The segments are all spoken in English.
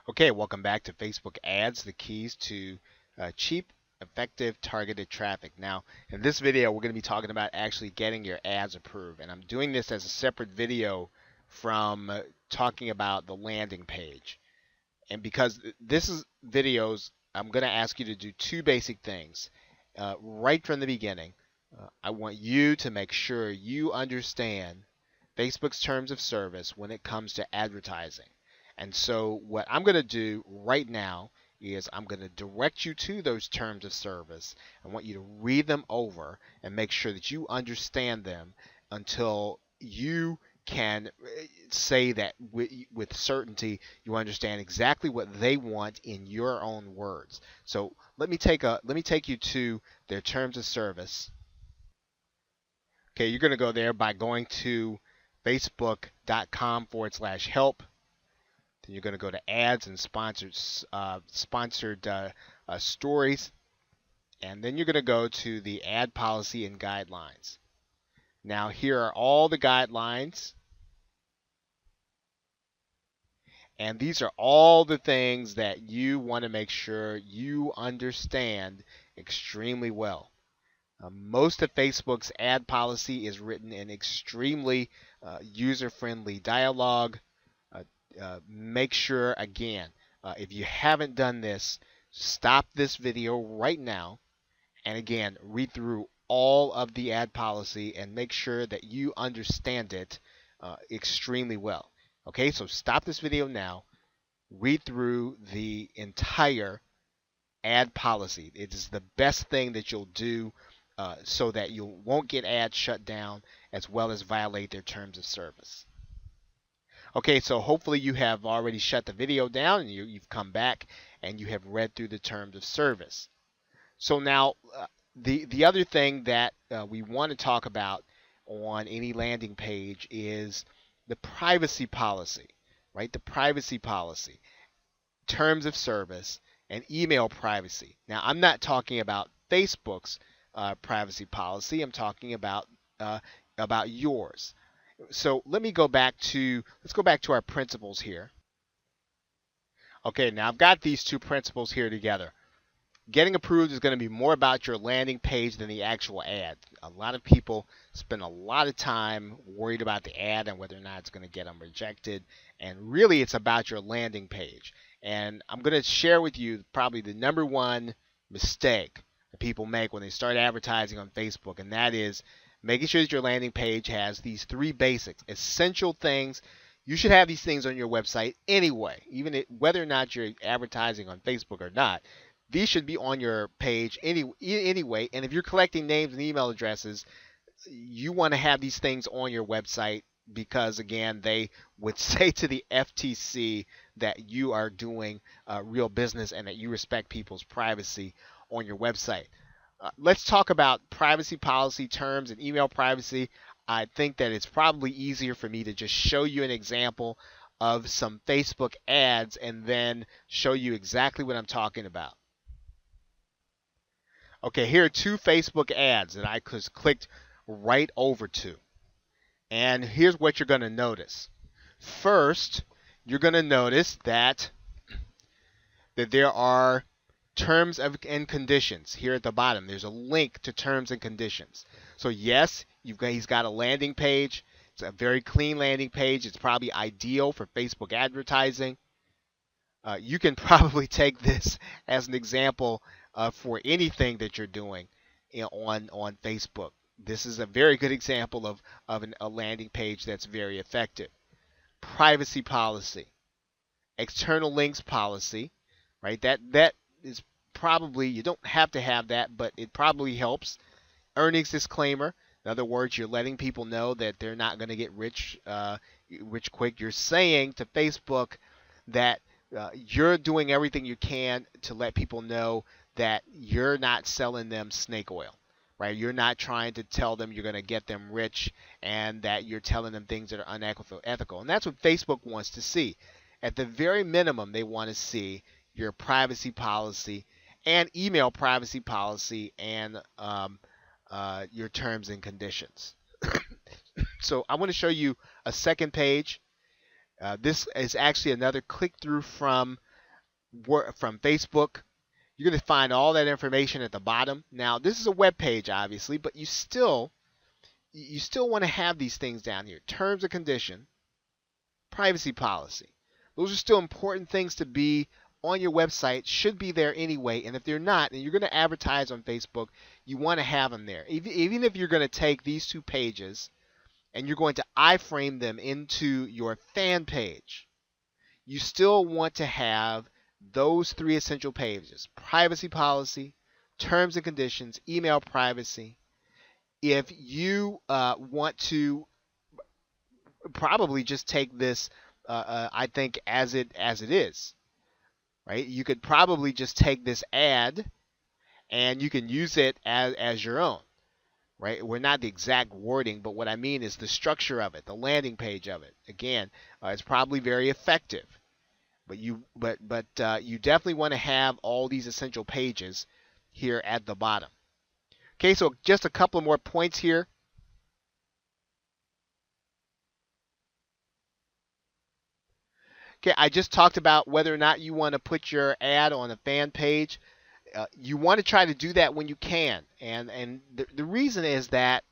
Okay, welcome back to Facebook Ads, the keys to cheap, effective, targeted traffic. Now, in this video, we're going to be talking about actually getting your ads approved. And I'm doing this as a separate video from talking about the landing page. And because this is videos, I'm going to ask you to do two basic things. Right from the beginning, I want you to make sure you understand Facebook's terms of service when it comes to advertising. And so what I'm going to do right now is I'm going to direct you to those terms of service. I want you to read them over and make sure that you understand them until you can say that with certainty you understand exactly what they want in your own words. So let me take you to their terms of service. Okay, you're going to go there by going to facebook.com/help. Then you're going to go to ads and sponsored stories. And then you're going to go to the ad policy and guidelines. Now, here are all the guidelines. And these are all the things that you want to make sure you understand extremely well. Most of Facebook's ad policy is written in extremely user-friendly dialogue. Make sure, again, if you haven't done this, stop this video right now and again, read through all of the ad policy and make sure that you understand it extremely well. Okay, so stop this video now, read through the entire ad policy. It is the best thing that you'll do so that you won't get ads shut down as well as violate their terms of service. Okay, so hopefully you have already shut the video down and you've come back and you have read through the terms of service. So now the other thing that we want to talk about on any landing page is the privacy policy, right? The privacy policy, terms of service, and email privacy. Now, I'm not talking about Facebook's privacy policy. I'm talking about yours. So let's go back to our principles here. Okay, now I've got these two principles here together. Getting approved is going to be more about your landing page than the actual ad. A lot of people spend a lot of time worried about the ad and whether or not it's going to get them rejected. And really, it's about your landing page. And I'm going to share with you probably the number one mistake that people make when they start advertising on Facebook, and that is making sure that your landing page has these three basics, essential things. You should have these things on your website anyway, even whether or not you're advertising on Facebook or not. These should be on your page anyway. And if you're collecting names and email addresses, you want to have these things on your website because, again, they would say to the FTC that you are doing real business and that you respect people's privacy on your website. Let's talk about privacy policy terms and email privacy. I think that it's probably easier for me to just show you an example of some Facebook ads and then show you exactly what I'm talking about. Okay, here are two Facebook ads that I just clicked right over to. And here's what you're going to notice. First, you're going to notice that there are terms and conditions here at the bottom. There's a link to terms and conditions. So yes, he's got a landing page. It's a very clean landing page. It's probably ideal for Facebook advertising. You can probably take this as an example for anything that you're doing on Facebook. This is a very good example of a landing page that's very effective. Privacy policy, external links policy, right? That is probably, you don't have to have that, but it probably helps. Earnings disclaimer. In other words, you're letting people know that they're not going to get rich quick. You're saying to Facebook that you're doing everything you can to let people know that you're not selling them snake oil, right? You're not trying to tell them you're going to get them rich and that you're telling them things that are unethical. And that's what Facebook wants to see. At the very minimum, they want to see your privacy policy and email privacy policy and your terms and conditions. So I want to show you a second page. This is actually another click-through from from Facebook. You're going to find all that information at the bottom. Now, this is a web page, obviously, but you still want to have these things down here. Terms and condition, privacy policy. Those are still important things to be on your website, should be there anyway. And if they're not, and you're going to advertise on Facebook, you want to have them there. Even if you're going to take these 2 pages and you're going to iframe them into your fan page, you still want to have those 3 essential pages: privacy policy, terms and conditions, email privacy. If you want to probably just take this, I think, as it is, right? You could probably just take this ad and you can use it as your own, right? We're not the exact wording, but what I mean is the structure of it, the landing page of it. Again, it's probably very effective, but you definitely want to have all these essential pages here at the bottom. Okay, so just a couple more points here. Okay, I just talked about whether or not you want to put your ad on a fan page. You want to try to do that when you can, and the reason is that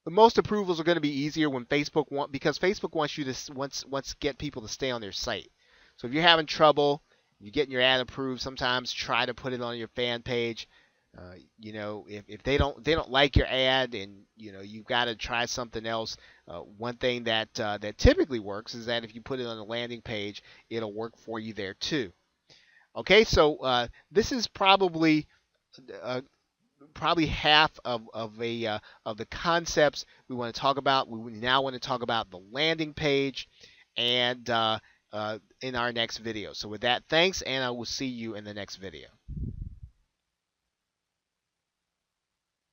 the most approvals are going to be easier when because Facebook wants you to get people to stay on their site. So if you're having trouble, you're getting your ad approved, sometimes try to put it on your fan page. If they don't like your ad, and you've got to try something else. One thing that typically works is that if you put it on a landing page, it'll work for you there too. Okay, so this is probably half of the concepts we want to talk about. We now want to talk about the landing page, and in our next video. So with that, thanks, and I will see you in the next video.